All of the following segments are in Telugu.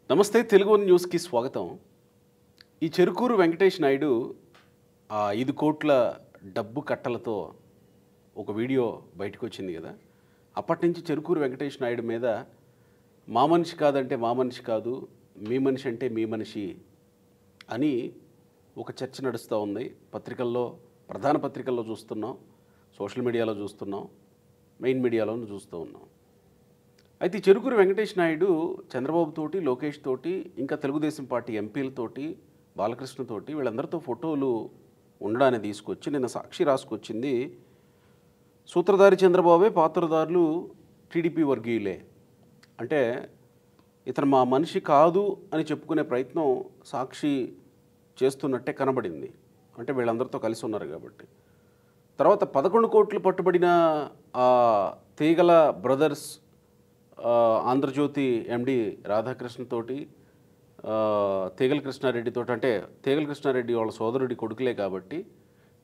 నమస్తే తెలుగు వన్ న్యూస్కి స్వాగతం. ఈ చెరుకూరు వెంకటేష్ నాయుడు 5 కోట్ల డబ్బు కట్టలతో ఒక వీడియో బయటకు వచ్చింది కదా. అప్పటి నుంచి చెరుకూరు వెంకటేష్ నాయుడు మీద మా మనిషి కాదంటే మా మనిషి కాదు, మీ మనిషి అంటే మీ మనిషి అని ఒక చర్చ నడుస్తూ ఉంది. పత్రికల్లో, ప్రధాన పత్రికల్లో చూస్తున్నాం, సోషల్ మీడియాలో చూస్తున్నాం, మెయిన్ మీడియాలోనూ చూస్తూ ఉన్నాం. అయితే చెరుకూరు వెంకటేష్ నాయుడు చంద్రబాబు తోటి, లోకేష్ తోటి, ఇంకా తెలుగుదేశం పార్టీ ఎంపీలతోటి, బాలకృష్ణతోటి వీళ్ళందరితో ఫోటోలు ఉండడాన్ని తీసుకొచ్చి నిన్న సాక్షి రాసుకొచ్చింది. సూత్రధారి చంద్రబాబే, పాత్రధారులు టీడీపీ వర్గీయులే. అంటే ఇతను మా మనిషి కాదు అని చెప్పుకునే ప్రయత్నం సాక్షి చేస్తున్నట్టే కనబడింది. అంటే వీళ్ళందరితో కలిసి ఉన్నారు కాబట్టి. తర్వాత 11 కోట్లు పట్టుబడిన తీగల బ్రదర్స్ ఆంధ్రజ్యోతి ఎండి రాధాకృష్ణతోటి, తీగల కృష్ణారెడ్డితో, అంటే తీగల కృష్ణారెడ్డి వాళ్ళ సోదరుడి కొడుకులే కాబట్టి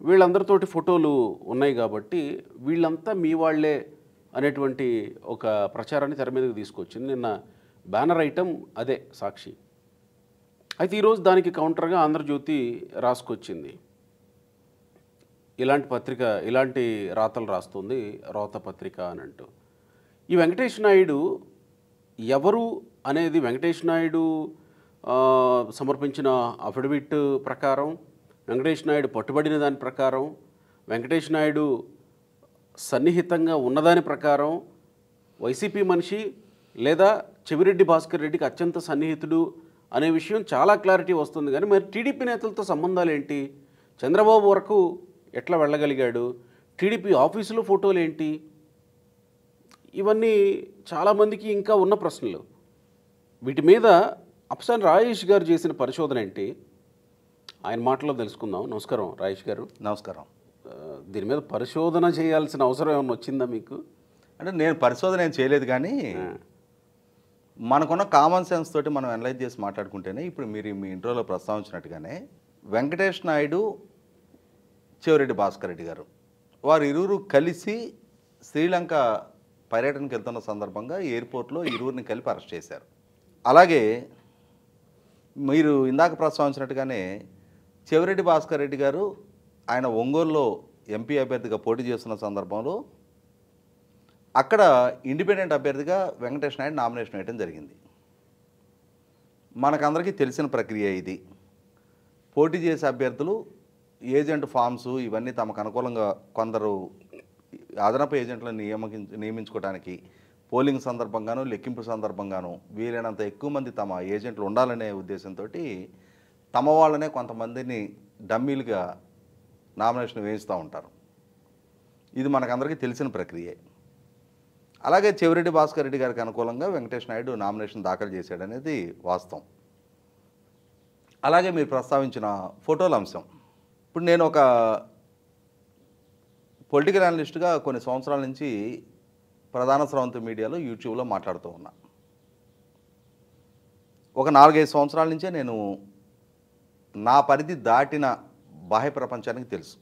వీళ్ళందరితోటి ఫోటోలు ఉన్నాయి కాబట్టి వీళ్ళంతా మీ వాళ్లే అనేటువంటి ఒక ప్రచారాన్ని తెర మీదకి తీసుకొచ్చింది. నిన్న బ్యానర్ ఐటమ్ అదే సాక్షి. అయితే ఈరోజు దానికి కౌంటర్గా ఆంధ్రజ్యోతి రాసుకొచ్చింది. ఇలాంటి రాతలు రాస్తుంది రోత పత్రిక అని అంటూ. ఈ వెంకటేష్ నాయుడు ఎవరు అనేది వెంకటేష్ నాయుడు సమర్పించిన అఫిడవిట్ ప్రకారం, వెంకటేష్ నాయుడు పట్టుబడిన దాని ప్రకారం, వెంకటేష్ నాయుడు సన్నిహితంగా ఉన్నదాని ప్రకారం వైసీపీ మనిషి లేదా చెవిరెడ్డి భాస్కర్ రెడ్డికి అత్యంత సన్నిహితుడు అనే విషయం చాలా క్లారిటీ వస్తుంది. కానీ మరి టీడీపీ నేతలతో సంబంధాలు ఏంటి? చంద్రబాబు వరకు ఎట్లా వెళ్ళగలిగాడు? టీడీపీ ఆఫీసులో ఫోటోలు ఏంటి? ఇవన్నీ చాలామందికి ఇంకా ఉన్న ప్రశ్నలు. వీటి మీద అప్సాన్ రాజేష్ గారు చేసిన పరిశోధన ఏంటి? ఆయన మాటలో తెలుసుకుందాం. నమస్కారం రాజేష్ గారు. నమస్కారం. దీని మీద పరిశోధన చేయాల్సిన అవసరం ఏమైనా వచ్చిందా మీకు? అంటే నేను పరిశోధన ఏం చేయలేదు, కానీ మనకున్న కామన్ సెన్స్ తోటి మనం అనలైజ్ చేసి మాట్లాడుకుంటేనే, ఇప్పుడు మీరు మీ ఇంట్రోలో ప్రస్తావించినట్టుగానే వెంకటేష్ నాయుడు, చెవిరెడ్డి భాస్కర్ రెడ్డి గారు వారు ఇరువురు కలిసి శ్రీలంక పర్యటనకు వెళ్తున్న సందర్భంగా ఎయిర్పోర్ట్లో ఇరువురిని కలిపి అరెస్ట్ చేశారు. అలాగే మీరు ఇందాక ప్రస్తావించినట్టుగానే చెవిరెడ్డి భాస్కర్ రెడ్డి గారు ఆయన ఒంగోలులో ఎంపీ అభ్యర్థిగా పోటీ చేస్తున్న సందర్భంలో అక్కడ ఇండిపెండెంట్ అభ్యర్థిగా వెంకటేష్ నాయుడు నామినేషన్ వేయడం జరిగింది. మనకందరికీ తెలిసిన ప్రక్రియ ఇది. పోటీ చేసే అభ్యర్థులు ఏజెంట్ ఫామ్స్ ఇవన్నీ తమకు అనుకూలంగా కొందరు అదనపు ఏజెంట్లను నియమించుకోవడానికి పోలింగ్ సందర్భంగాను, లెక్కింపు సందర్భంగాను వీలైనంత ఎక్కువ మంది తమ ఏజెంట్లు ఉండాలనే ఉద్దేశంతో తమ వాళ్ళనే కొంతమందిని డమ్మీలుగా నామినేషన్ వేయిస్తూ ఉంటారు. ఇది మనకందరికీ తెలిసిన ప్రక్రియే. అలాగే చెవిరెడ్డి భాస్కర్ రెడ్డి గారికి అనుకూలంగా వెంకటేష్ నాయుడు నామినేషన్ దాఖలు చేశాడనేది వాస్తవం. అలాగే మీరు ప్రస్తావించిన ఫోటోల అంశం, ఇప్పుడు నేను ఒక పొలిటికల్ అనలిస్ట్గా కొన్ని సంవత్సరాల నుంచి ప్రధాన స్రవంతి మీడియాలో, యూట్యూబ్లో మాట్లాడుతూ ఉన్నా. ఒక 4-5 సంవత్సరాల నుంచే నేను నా పరిధి దాటిన బాహ్య ప్రపంచానికి తెలుసు.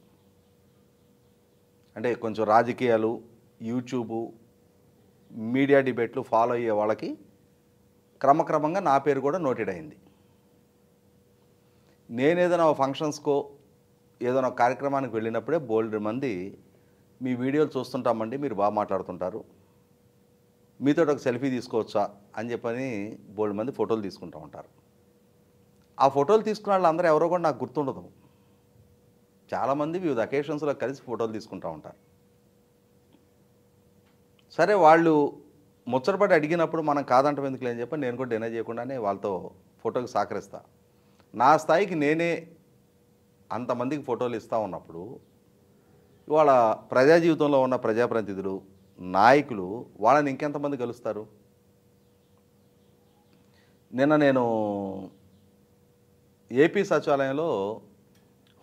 అంటే కొంచెం రాజకీయాలు, యూట్యూబు, మీడియా డిబేట్లు ఫాలో అయ్యే వాళ్ళకి క్రమక్రమంగా నా పేరు కూడా నోటెడ్ అయింది. నేనేదైనా ఫంక్షన్స్కో ఏదైనా కార్యక్రమానికి వెళ్ళినప్పుడే బోల్డ్ మంది మీ వీడియోలు చూస్తుంటామండి, మీరు బాగా మాట్లాడుతుంటారు, మీతో ఒక సెల్ఫీ తీసుకోవచ్చా అని చెప్పని బోల్డ్ మంది ఫోటోలు తీసుకుంటూ ఉంటారు. ఆ ఫోటోలు తీసుకున్న వాళ్ళందరూ ఎవరో కూడా నాకు గుర్తుండదు. చాలామంది వివిధ అకేషన్స్లో కలిసి ఫోటోలు తీసుకుంటూ ఉంటారు. సరే, వాళ్ళు ముచ్చటపడి అడిగినప్పుడు మనం కాదంటాం ఎందుకులే అని చెప్పి నేను కూడా డినై చేయకుండానే వాళ్ళతో ఫోటోకి సహకరిస్తా. నా స్థాయికి నేనే అంతమందికి ఫోటోలు ఇస్తూ ఉన్నప్పుడు ఇవాళ ప్రజా జీవితంలో ఉన్న ప్రజాప్రతినిధులు, నాయకులు వాళ్ళని ఇంకెంతమంది కలుస్తారు? నిన్న నేను ఏపీ సచివాలయంలో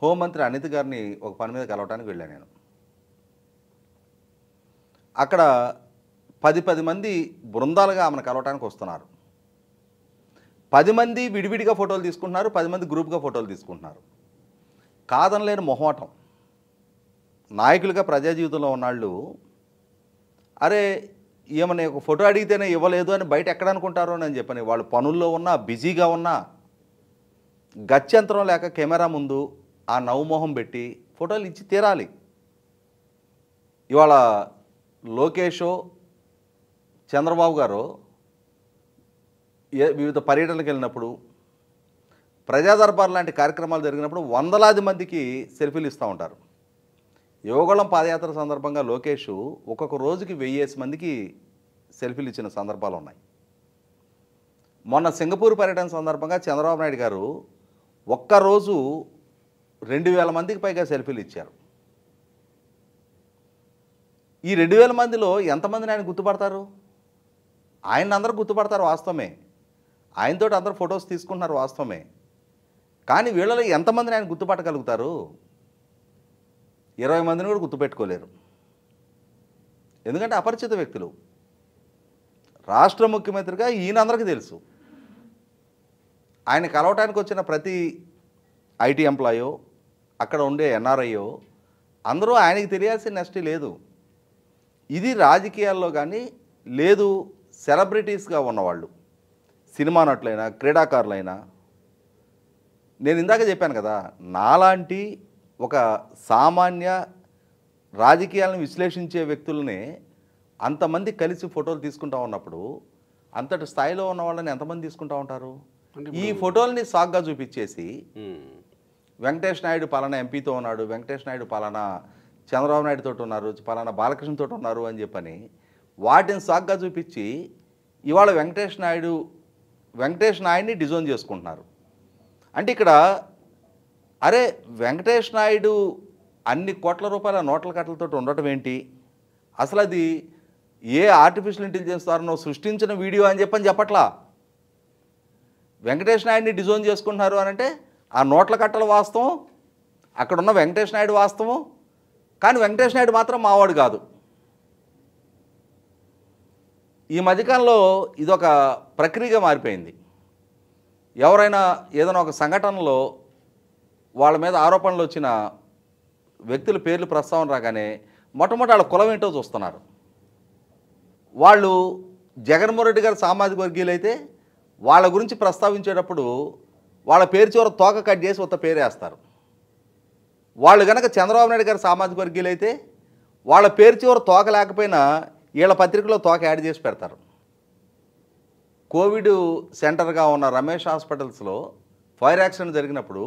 హోంమంత్రి అనిత్ గారిని ఒక పని మీద కలవటానికి వెళ్ళాను. నేను అక్కడ 10 మంది బృందాలుగా ఆమెను కలవటానికి వస్తున్నారు. 10 మంది విడివిడిగా ఫోటోలు తీసుకుంటున్నారు, 10 మంది గ్రూప్గా ఫోటోలు తీసుకుంటున్నారు. కాదనలేని మొహమాటం. నాయకులుగా ప్రజా జీవితంలో ఉన్నాళ్ళు, అరే ఏమని ఒక ఫోటో అడిగితేనే ఇవ్వలేదు అని బయట ఎక్కడ అనుకుంటారో అని చెప్పని వాళ్ళు పనుల్లో ఉన్నా బిజీగా ఉన్నా గత్యంతరం లేక కెమెరా ముందు ఆ నవ్వుమోహం పెట్టి ఫోటోలు ఇచ్చి తీరాలి. ఇవాళ లోకేషో చంద్రబాబు గారు వివిధ పర్యటనలకు వెళ్ళినప్పుడు ప్రజా దర్బార్ లాంటి కార్యక్రమాలు జరిగినప్పుడు వందలాది మందికి సెల్ఫీలు ఇస్తూ ఉంటారు. యోగళం పాదయాత్ర సందర్భంగా లోకేష్ ఒక్కొక్క రోజుకి 1000 మందికి సెల్ఫీలు ఇచ్చిన సందర్భాలు ఉన్నాయి. మొన్న సింగపూర్ పర్యటన సందర్భంగా చంద్రబాబు నాయుడు గారు ఒక్కరోజు 2000 మందికి పైగా సెల్ఫీలు ఇచ్చారు. ఈ 2000 మందిలో ఎంతమందిని ఆయన గుర్తుపడతారు? ఆయన అందరూ గుర్తుపడతారు వాస్తవమే, ఆయనతో అందరూ ఫొటోస్ తీసుకుంటున్నారు వాస్తవమే. కానీ వీళ్ళలో ఎంతమందిని ఆయన గుర్తుపట్టగలుగుతారు? 20 మందిని కూడా గుర్తుపెట్టుకోలేరు. ఎందుకంటే అపరిచిత వ్యక్తులు. రాష్ట్ర ముఖ్యమంత్రిగా ఈయన అందరికీ తెలుసు. ఆయన కలవటానికి వచ్చిన ప్రతి ఐటీ ఎంప్లాయో అక్కడ ఉండే ఎన్ఆర్ఐయో అందరూ ఆయనకి తెలియాల్సిన నెక్స్ట్ లేదు. ఇది రాజకీయాల్లో కానీ లేదు సెలబ్రిటీస్గా ఉన్నవాళ్ళు, సినిమా నటులైనా క్రీడాకారులైనా. నేను ఇందాక చెప్పాను కదా, నాలాంటి ఒక సామాన్య రాజకీయాలను విశ్లేషించే వ్యక్తులనే అంతమంది కలిసి ఫోటోలు తీసుకుంటూ ఉన్నప్పుడు అంతటి స్థాయిలో ఉన్న వాళ్ళని ఎంతమంది తీసుకుంటూ ఉంటారు? ఈ ఫోటోల్ని సాగ్గా చూపించేసి వెంకటేష్ నాయుడు పలానా ఎంపీతో ఉన్నాడు, వెంకటేష్ నాయుడు పలానా చంద్రబాబు నాయుడుతో ఉన్నారు, పలానా బాలకృష్ణతో ఉన్నారు అని చెప్పని వాటిని సాగ్గా చూపించి ఇవాళ వెంకటేష్ నాయుడిని డిజోన్ చేసుకుంటున్నారు. అంటే ఇక్కడ అరే వెంకటేష్ నాయుడు అన్ని కోట్ల రూపాయల నోట్ల కట్టలతో ఉండటం ఏంటి? అసలు అది ఏ ఆర్టిఫిషియల్ ఇంటెలిజెన్స్ ద్వారా సృష్టించిన వీడియో అని చెప్పట్లా. వెంకటేష్ నాయుడిని డిజోన్ చేసుకుంటున్నారు అని అంటే ఆ నోట్ల కట్టల వాస్తవం, అక్కడున్న వెంకటేష్ నాయుడు వాస్తవం. కానీ వెంకటేష్ నాయుడు మాత్రం మావాడు కాదు. ఈ మధ్యకాలంలో ఇదొక ప్రక్రియగా మారిపోయింది. ఎవరైనా ఏదైనా ఒక సంఘటనలో వాళ్ళ మీద ఆరోపణలు వచ్చిన వ్యక్తుల పేర్లు ప్రస్తావన రాగానే మొట్టమొదటి వాళ్ళ కులం ఏంటో చూస్తున్నారు. వాళ్ళు జగన్మోహన్ రెడ్డి గారు సామాజిక వర్గీయులైతే వాళ్ళ గురించి ప్రస్తావించేటప్పుడు వాళ్ళ పేరు చివర తోక కట్ చేసి ఒక పేరు వేస్తారు. వాళ్ళు కనుక చంద్రబాబు నాయుడు గారు సామాజిక వర్గీయులైతే వాళ్ళ పేరు చివర తోక లేకపోయినా వీళ్ళ పత్రికలో తోక యాడ్ చేసి పెడతారు. కోవిడ్ సెంటర్గా ఉన్న రమేష్ హాస్పిటల్స్లో ఫైర్ యాక్సిడెంట్ జరిగినప్పుడు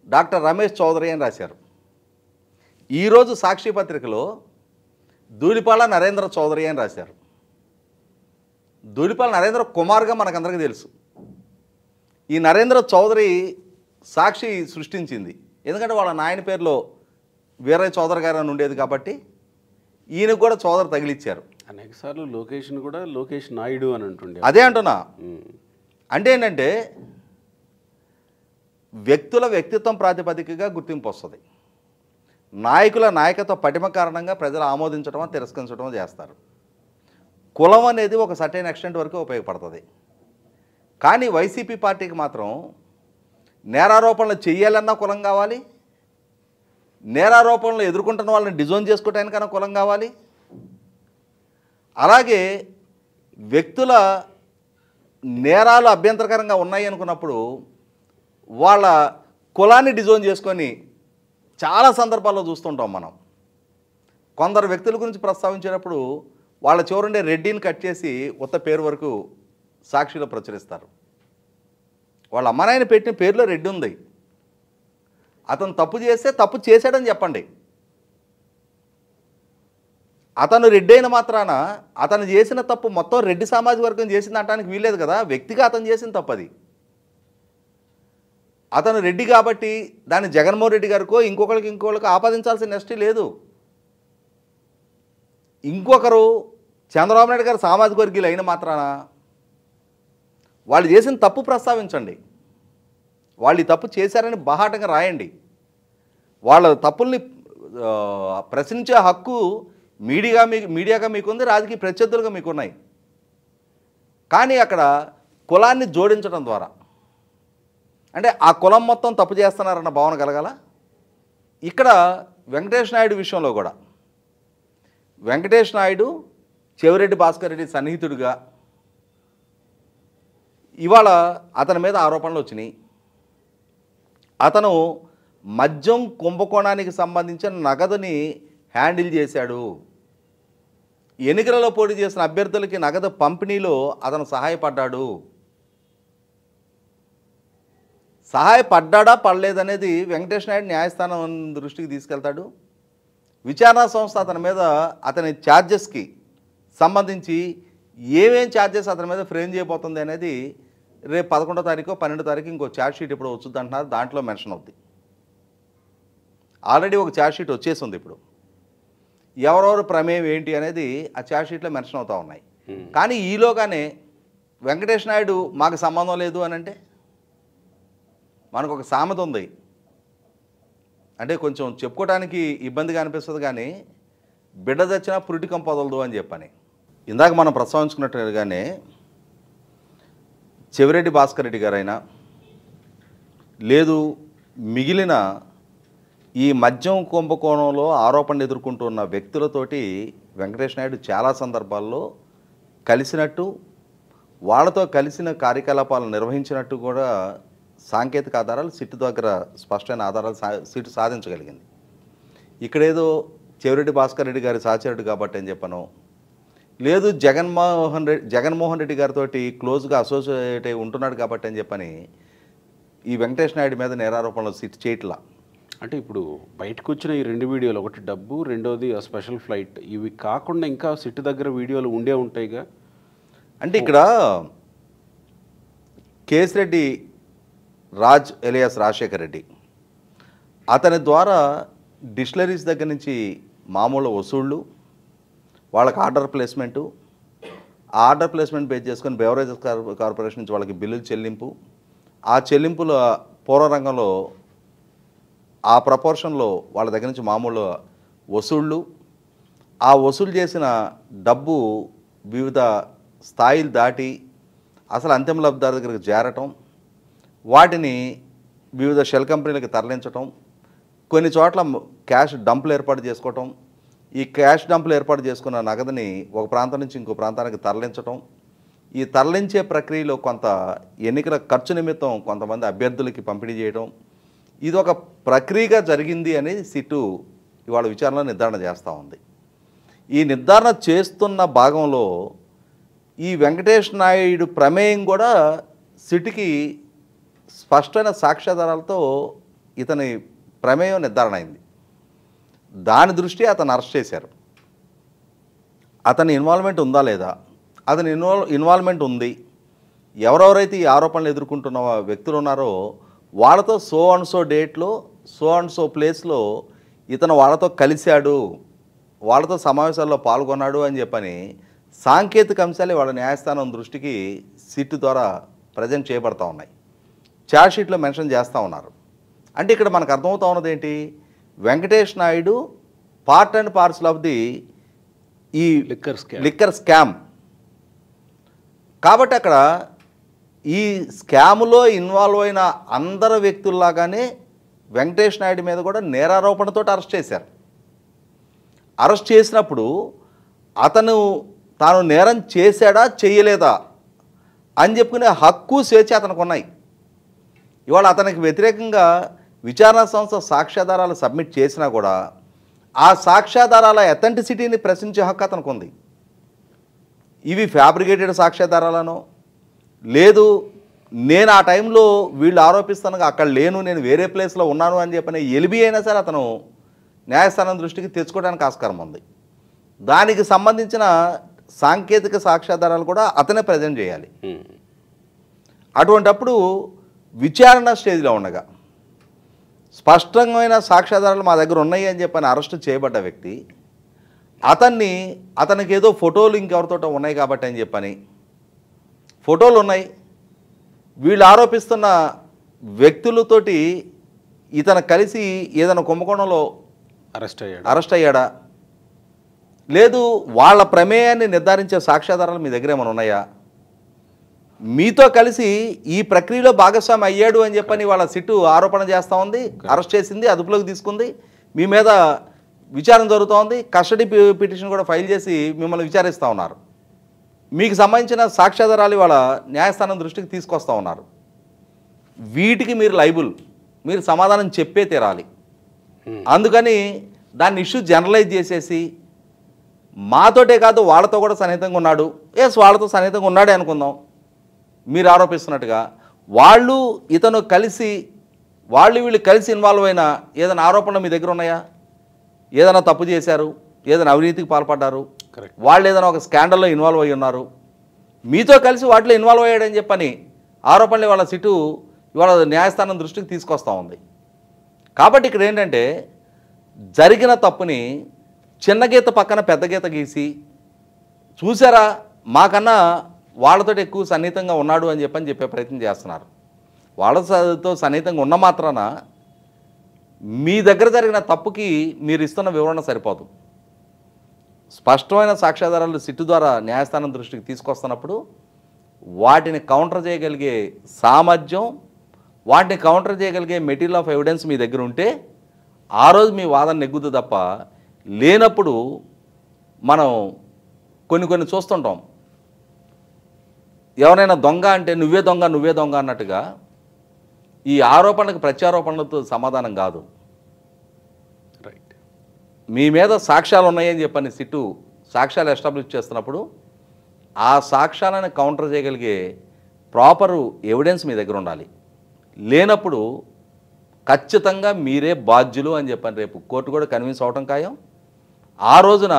డాక్టర్ రమేష్ చౌదరి అని రాశారు. ఈరోజు సాక్షి పత్రికలో ధూళిపాల నరేంద్ర చౌదరి అని రాశారు. ధూళిపాల నరేంద్ర కుమార్గా మనకందరికీ తెలుసు. ఈ నరేంద్ర చౌదరి సాక్షి సృష్టించింది. ఎందుకంటే వాళ్ళ నాయన పేరులో వీరయ్య చౌదరి గారు అని ఉండేది కాబట్టి ఈయనకు కూడా చౌదరి తగిలిచ్చారు. అనేక సార్లు లోకేష్ను కూడా లోకేష్ నాయుడు అని అంటుండే. అదే అంటున్నా. అంటే ఏంటంటే వ్యక్తుల వ్యక్తిత్వం ప్రాతిపదికగా గుర్తింపు వస్తుంది. నాయకుల నాయకత్వ పటిమ కారణంగా ప్రజలు ఆమోదించడమో తిరస్కరించడమో చేస్తారు. కులం అనేది ఒక సర్టైన్ ఎక్స్టెంట్ వరకు ఉపయోగపడుతుంది. కానీ వైసీపీ పార్టీకి మాత్రం నేరారోపణలు చెయ్యాలన్నా కులం కావాలి, నేరారోపణలు ఎదుర్కొంటున్న వాళ్ళని డిజోన్ చేసుకోవటానికన్నా కులం కావాలి. అలాగే వ్యక్తుల నేరాలు అభ్యంతరకరంగా ఉన్నాయి అనుకున్నప్పుడు వాళ్ళ కులాన్ని డిజోన్ చేసుకొని చాలా సందర్భాల్లో చూస్తుంటాం మనం. కొందరు వ్యక్తుల గురించి ప్రస్తావించేటప్పుడు వాళ్ళ చివరుండే రెడ్డిని కట్ చేసి ఉత్త పేరు వరకు సాక్షిలో ప్రచురిస్తారు. వాళ్ళ అమ్మనాయన పెట్టిన పేరులో రెడ్డి ఉంది. అతను తప్పు చేస్తే తప్పు చేశాడని చెప్పండి. అతను రెడ్డి అయిన మాత్రాన అతను చేసిన తప్పు మొత్తం రెడ్డి సామాజిక వర్గం చేసింది అనడానికి వీల్లేదు కదా. వ్యక్తిగా అతను చేసిన తప్పు అది. అతను రెడ్డి కాబట్టి దాన్ని జగన్మోహన్ రెడ్డి గారికో ఇంకొకరికి ఆపాదించాల్సిన నెస్టీ లేదు. ఇంకొకరు చంద్రబాబు నాయుడు గారు సామాజిక వర్గీయులు అయిన మాత్రాన వాళ్ళు చేసిన తప్పు ప్రస్తావించండి. వాళ్ళు ఈ తప్పు చేశారని బాహాటంగా రాయండి. వాళ్ళ తప్పుల్ని ప్రశ్నించే హక్కు మీడియాగా మీకుంది, రాజకీయ ప్రత్యర్థులుగా మీకున్నాయి. కానీ అక్కడ కులాన్ని జోడించడం ద్వారా అంటే ఆ కులం మొత్తం తప్పు చేస్తున్నారన్న భావన కలగాల. ఇక్కడ వెంకటేష్ నాయుడు విషయంలో కూడా వెంకటేష్ నాయుడు చెవిరెడ్డి భాస్కర్ రెడ్డి సన్నిహితుడిగా ఇవాళ అతని మీద ఆరోపణలు వచ్చినాయి. అతను మద్యం కుంభకోణానికి సంబంధించిన నగదుని హ్యాండిల్ చేశాడు. ఎన్నికలలో పోటీ చేసిన అభ్యర్థులకి నగదు పంపిణీలో అతను సహాయపడ్డాడు. సహాయపడ్డా పడలేదనేది వెంకటేష్ నాయుడు న్యాయస్థానం దృష్టికి తీసుకెళ్తాడు. విచారణ సంస్థ అతని మీద అతని ఛార్జెస్కి సంబంధించి ఏమేం ఛార్జెస్ అతని మీద ఫ్రేమ్ చేయబోతుంది అనేది రేపు 11వ తారీఖు 12వ తారీఖు ఇంకో ఛార్జ్ షీట్ ఇప్పుడు వచ్చుద్ది అంటున్నారు. దాంట్లో మెన్షన్ అవుద్ది. ఆల్రెడీ ఒక ఛార్జ్ షీట్ వచ్చేసింది. ఇప్పుడు ఎవరెవరు ప్రమేయం ఏంటి అనేది ఆ ఛార్జ్ షీట్లో మెన్షన్ అవుతూ ఉన్నాయి. కానీ ఈలోగానే వెంకటేష్ నాయుడు మాకు సంబంధం లేదు అని అంటే మనకు ఒక సామెత ఉంది. అంటే కొంచెం చెప్పుకోవడానికి ఇబ్బందిగా అనిపిస్తుంది, కానీ బిడ్డ తెచ్చినా పురిటికం పొదలదు అని చెప్పని ఇందాక మనం ప్రస్తావించుకున్నట్టుగానే చెవిరెడ్డి భాస్కర్ రెడ్డి గారైనా లేదు మిగిలిన ఈ మద్యం కుంభకోణంలో ఆరోపణలు ఎదుర్కొంటున్న వ్యక్తులతోటి వెంకటేష్ నాయుడు చాలా సందర్భాల్లో కలిసినట్టు, వాళ్ళతో కలిసిన కార్యకలాపాలను నిర్వహించినట్టు కూడా సాంకేతిక ఆధారాలు సిట్టు దగ్గర స్పష్టమైన ఆధారాలు సిట్టు సాధించగలిగింది. ఇక్కడేదో చెవిరెడ్డి భాస్కర్ రెడ్డి గారి సహచరుడు కాబట్టి అని చెప్పను, లేదు జగన్మోహన్ రెడ్డి గారితో క్లోజ్గా అసోసియేట్ అయి ఉంటున్నాడు కాబట్టి అని చెప్పని ఈ వెంకటేష్ నాయుడు మీద నేరారోపణలు సిట్ చేయట్లా. అంటే ఇప్పుడు బయటకు వచ్చిన ఈ 2 వీడియోలు, ఒకటి డబ్బు, రెండోది స్పెషల్ ఫ్లైట్, ఇవి కాకుండా ఇంకా సిట్టు దగ్గర వీడియోలు ఉండే ఉంటాయిగా. అంటే ఇక్కడ కేసిరెడ్డి రాజ్ ఎలియాస్ రాజశేఖర్ రెడ్డి అతని ద్వారా డిస్టిలరీస్ దగ్గర నుంచి మామూలు వసూళ్ళు, వాళ్ళకి ఆర్డర్ ప్లేస్మెంటు, ఆ ఆర్డర్ ప్లేస్మెంట్ బేస్ చేసుకొని బెవరేజెస్ కార్పొరేషన్ నుంచి వాళ్ళకి బిల్లులు చెల్లింపు, ఆ చెల్లింపుల పూర్వరంగంలో ఆ ప్రపోర్షన్లో వాళ్ళ దగ్గర నుంచి మామూలు వసూళ్ళు, ఆ వసూలు చేసిన డబ్బు వివిధ స్థాయిలు దాటి అసలు అంతిమ లబ్ధిదారు దగ్గరికి చేరటం, వాటిని వివిధ షెల్ కంపెనీలకు తరలించటం, కొన్ని చోట్ల క్యాష్ డంపులు ఏర్పాటు చేసుకోవటం, ఈ క్యాష్ డంపులు ఏర్పాటు చేసుకున్న నగదుని ఒక ప్రాంతం నుంచి ఇంకో ప్రాంతానికి తరలించటం, ఈ తరలించే ప్రక్రియలో కొంత ఎన్నికల ఖర్చు నిమిత్తం కొంతమంది అభ్యర్థులకి పంపిణీ చేయడం, ఇది ఒక ప్రక్రియగా జరిగింది అనేది సిట్టు ఇవాళ విచారణలో నిర్ధారణ చేస్తూ ఉంది. ఈ నిర్ధారణ చేస్తున్న భాగంలో ఈ వెంకటేష్ నాయుడు ప్రమేయం కూడా సిట్కి స్పష్టమైన సాక్ష్యాధారాలతో ఇతని ప్రమేయం నిర్ధారణ అయింది. దాని దృష్టి అతను అరెస్ట్ చేశారు. అతని ఇన్వాల్వ్మెంట్ ఉందా లేదా, అతని ఇన్వాల్వ్మెంట్ ఉంది, ఎవరెవరైతే ఈ ఆరోపణలు ఎదుర్కొంటున్న వ్యక్తులు ఉన్నారో వాళ్ళతో సో అండ్ సో డేట్లో సో అండ్ సో ప్లేస్లో ఇతను వాళ్ళతో కలిశాడు, వాళ్ళతో సమావేశాల్లో పాల్గొన్నాడు అని చెప్పని సాంకేతిక అంశాలే వాళ్ళ న్యాయస్థానం దృష్టికి సిట్టు ద్వారా ప్రజెంట్ చేయబడతా ఉన్నాయి. ఛార్జ్ షీట్లో మెన్షన్ చేస్తూ ఉన్నారు. అంటే ఇక్కడ మనకు అర్థమవుతా ఉన్నది ఏంటి, Venkatesh Naidu part and parcel of the ఈ లిక్కర్ స్కామ్. కాబట్టి అక్కడ ఈ స్కామ్లో ఇన్వాల్వ్ అయిన అందరు వ్యక్తుల్లాగానే వెంకటేష్ నాయుడు మీద కూడా నేరారోపణతో అరెస్ట్ చేశారు. అరెస్ట్ చేసినప్పుడు అతను తాను నేరం చేశాడా చేయలేదా అని చెప్పుకునే హక్కు స్వేచ్ఛ అతనికి ఉన్నాయి. ఇవాళ అతనికి వ్యతిరేకంగా విచారణ సంస్థ సాక్ష్యాధారాలు సబ్మిట్ చేసినా కూడా ఆ సాక్ష్యాధారాల అథెంటిసిటీని ప్రశ్నించే హక్కు అతనికి ఉంది. ఇవి ఫ్యాబ్రికేటెడ్ సాక్ష్యాధారాలను, లేదు నేను ఆ టైంలో వీళ్ళు ఆరోపిస్తానుగా అక్కడ లేను, నేను వేరే ప్లేస్లో ఉన్నాను అని చెప్పిన ఎలిబి అయినా సరే అతను న్యాయస్థానం దృష్టికి తెచ్చుకోవడానికి ఆస్కారం ఉంది. దానికి సంబంధించిన సాంకేతిక సాక్ష్యాధారాలు కూడా అతనే ప్రజెంట్ చేయాలి. అటువంటప్పుడు విచారణ స్టేజ్లో ఉండగా స్పష్టమైన సాక్ష్యాధారాలు మా దగ్గర ఉన్నాయి అని చెప్పని అరెస్ట్ చేయబడ్డ వ్యక్తి అతనికి ఏదో ఫోటోలు ఇంకెవరితోటో ఉన్నాయి కాబట్టి అని చెప్పని ఫోటోలు ఉన్నాయి, వీళ్ళు ఆరోపిస్తున్న వ్యక్తులతోటి ఇతను కలిసి ఏదైనా కుంభకోణంలో అరెస్ట్ అయ్యాడా, లేదు వాళ్ళ ప్రమేయాన్ని నిర్ధారించే సాక్ష్యాధారాలు మీ దగ్గర ఏమైనా ఉన్నాయా, మీతో కలిసి ఈ ప్రక్రియలో భాగస్వామి అయ్యాడు అని చెప్పని వాళ్ళ సిట్టు ఆరోపణ చేస్తూ ఉంది, అరెస్ట్ చేసింది, అదుపులోకి తీసుకుంది, మీ మీద విచారణ జరుగుతోంది. కస్టడీ పిటిషన్ కూడా ఫైల్ చేసి మిమ్మల్ని విచారిస్తూ ఉన్నారు. మీకు సంబంధించిన సాక్ష్యాధారాలు ఇవాళ న్యాయస్థానం దృష్టికి తీసుకొస్తూ ఉన్నారు. వీటికి మీరు లైబుల్, మీరు సమాధానం చెప్పే తీరాలి. అందుకని దాన్ని ఇష్యూ జనరలైజ్ చేసేసి మాతోటే కాదు వాళ్ళతో కూడా సన్నిహితంగా ఉన్నాడు, వాళ్ళతో సన్నిహితంగా ఉన్నాడే అనుకుందాం మీరు ఆరోపిస్తున్నట్టుగా, వాళ్ళు ఇతను కలిసి వీళ్ళు కలిసి ఇన్వాల్వ్ అయిన ఏదైనా ఆరోపణలు మీ దగ్గర ఉన్నాయా? ఏదైనా తప్పు చేశారు, ఏదైనా అవినీతికి పాల్పడ్డారు, వాళ్ళు ఏదైనా ఒక స్కాండల్లో ఇన్వాల్వ్ అయ్యి ఉన్నారు, మీతో కలిసి వాటిలో ఇన్వాల్వ్ అయ్యాడని చెప్పని ఆరోపణలు ఇవాళ సిటు ఇవాళ న్యాయస్థానం దృష్టికి తీసుకొస్తూ ఉంది. కాబట్టి ఇక్కడ ఏంటంటే జరిగిన తప్పుని చిన్న గీత పక్కన పెద్ద గీత గీసి చూసారా మాకన్నా వాళ్ళతో ఎక్కువ సన్నిహితంగా ఉన్నాడు అని చెప్పే ప్రయత్నం చేస్తున్నారు. వాళ్ళతో సన్నిహితంగా ఉన్న మాత్రాన మీ దగ్గర జరిగిన తప్పుకి మీరు ఇస్తున్న వివరణ సరిపోదు. స్పష్టమైన సాక్ష్యాధారాలు సిట్టు ద్వారా న్యాయస్థానం దృష్టికి తీసుకొస్తున్నప్పుడు వాటిని కౌంటర్ చేయగలిగే సామర్థ్యం, వాటిని కౌంటర్ చేయగలిగే మెటీరియల్ ఆఫ్ ఎవిడెన్స్ మీ దగ్గర ఉంటే ఆ రోజు మీ వాదన నెగ్గుద్దు తప్ప, లేనప్పుడు మనం కొన్ని చూస్తుంటాం. ఎవరైనా దొంగ అంటే నువ్వే దొంగ అన్నట్టుగా ఈ ఆరోపణలకు ప్రత్యారోపణలతో సమాధానం కాదు. రైట్. మీ మీద సాక్ష్యాలు ఉన్నాయని చెప్పని సిట్టు సాక్ష్యాలు ఎస్టాబ్లిష్ చేస్తున్నప్పుడు ఆ సాక్ష్యాలను కౌంటర్ చేయగలిగే ప్రాపరు ఎవిడెన్స్ మీ దగ్గర ఉండాలి. లేనప్పుడు ఖచ్చితంగా మీరే బాధ్యులు అని చెప్పని రేపు కోర్టు కూడా కన్విన్స్ అవటం ఖాయం. ఆ రోజున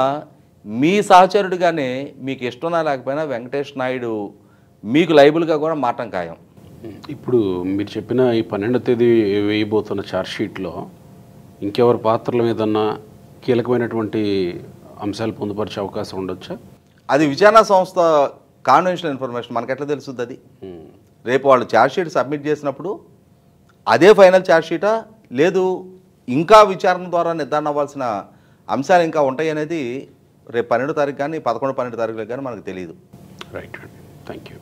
మీ సహచరుడిగానే మీకు ఇష్టం లేకపోయినా వెంకటేష్ నాయుడు మీకు లైబుల్గా కూడా మారటం ఖాయం. ఇప్పుడు మీరు చెప్పిన ఈ 12వ తేదీ వేయబోతున్న ఛార్జ్షీట్లో ఇంకెవరి పాత్రల మీదన్నా కీలకమైనటువంటి అంశాలు పొందుపరిచే అవకాశం ఉండొచ్చా? అది విచారణ సంస్థ కాన్వెన్షనల్ ఇన్ఫర్మేషన్, మనకు ఎట్లా తెలుస్తుంది? అది రేపు వాళ్ళు ఛార్జ్షీట్ సబ్మిట్ చేసినప్పుడు అదే ఫైనల్ ఛార్జ్షీటా లేదు ఇంకా విచారణ ద్వారా నిర్ధారణ అవ్వాల్సిన అంశాలు ఇంకా ఉంటాయి అనేది రేపు 12వ తారీఖు కానీ 11, 12 తారీఖులకు కానీ మనకు తెలియదు. రైట్. Thank you.